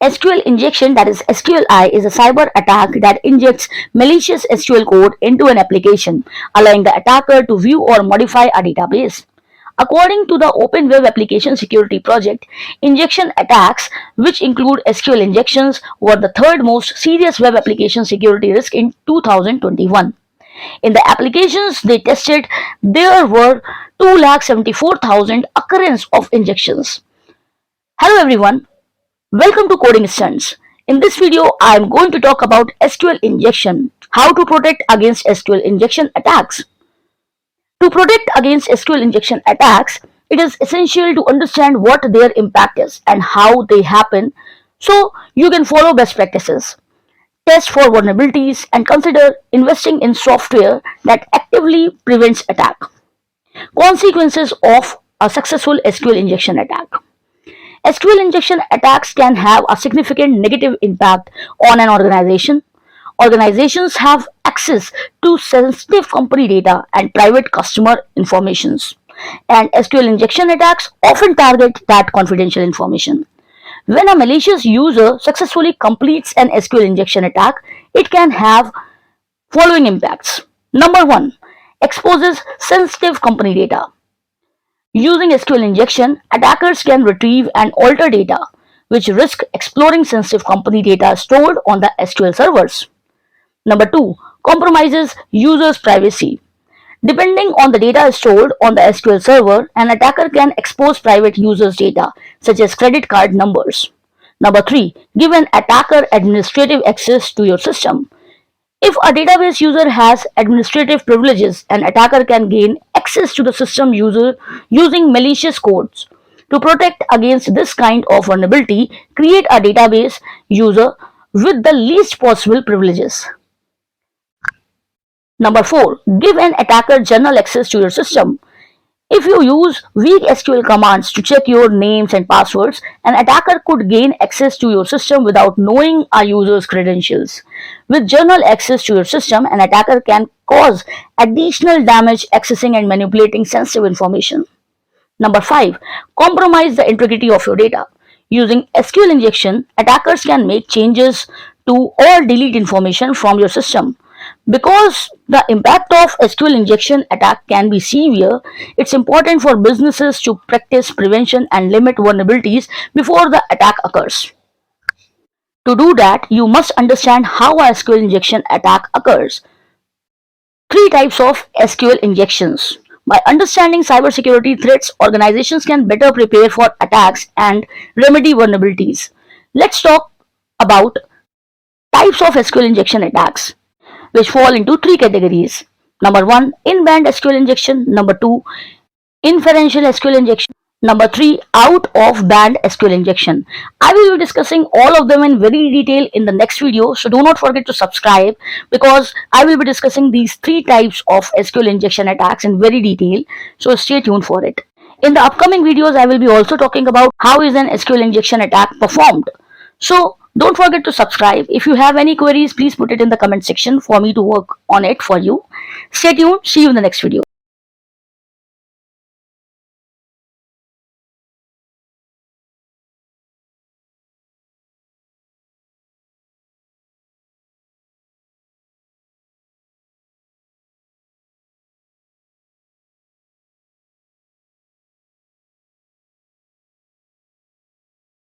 SQL injection, that is SQLI, is a cyber attack that injects malicious SQL code into an application, allowing the attacker to view or modify a database. According to the Open Web Application Security Project, injection attacks, which include SQL injections, were the third most serious web application security risk in 2021. In the applications they tested, there were 274,000 occurrences of injections. Hello everyone, welcome to Coding Stunts. In this video, I am going to talk about SQL injection, how to protect against SQL injection attacks. To protect against SQL injection attacks, it is essential to understand what their impact is and how they happen so you can follow best practices. Test for vulnerabilities and consider investing in software that actively prevents attack. Consequences of a successful SQL injection attack. SQL injection attacks can have a significant negative impact on an organization. Organizations have access to sensitive company data and private customer informations, and SQL injection attacks often target that confidential information. When a malicious user successfully completes an SQL injection attack, it can have following impacts. Number 1, exposes sensitive company data. Using SQL injection, attackers can retrieve and alter data, which risk exploring sensitive company data stored on the SQL servers. Number 2, compromises users' privacy. Depending on the data stored on the SQL server, an attacker can expose private users' data, such as credit card numbers. Number 3, give an attacker administrative access to your system. If a database user has administrative privileges, an attacker can gain access to the system user using malicious codes. To protect against this kind of vulnerability, create a database user with the least possible privileges. Number 4, give an attacker general access to your system. If you use weak SQL commands to check your names and passwords, an attacker could gain access to your system without knowing a user's credentials. With general access to your system, an attacker can cause additional damage accessing and manipulating sensitive information. Number 5, compromise the integrity of your data. Using SQL injection, attackers can make changes to or delete information from your system. Because the impact of SQL injection attack can be severe, it's important for businesses to practice prevention and limit vulnerabilities before the attack occurs. To do that, you must understand how a SQL injection attack occurs. 3 types of SQL injections. By understanding cybersecurity threats, organizations can better prepare for attacks and remedy vulnerabilities. Let's talk about types of SQL injection attacks, which fall into 3 categories. Number 1, in-band SQL injection. Number 2, inferential SQL injection. Number 3, out-of-band SQL injection. I will be discussing all of them in very detail in the next video, so do not forget to subscribe because I will be discussing these 3 types of SQL injection attacks in very detail, so stay tuned for it. In the upcoming videos, I will be also talking about how is an SQL injection attack performed. So don't forget to subscribe. If you have any queries, please put it in the comment section for me to work on it for you. Stay tuned. See you in the next video.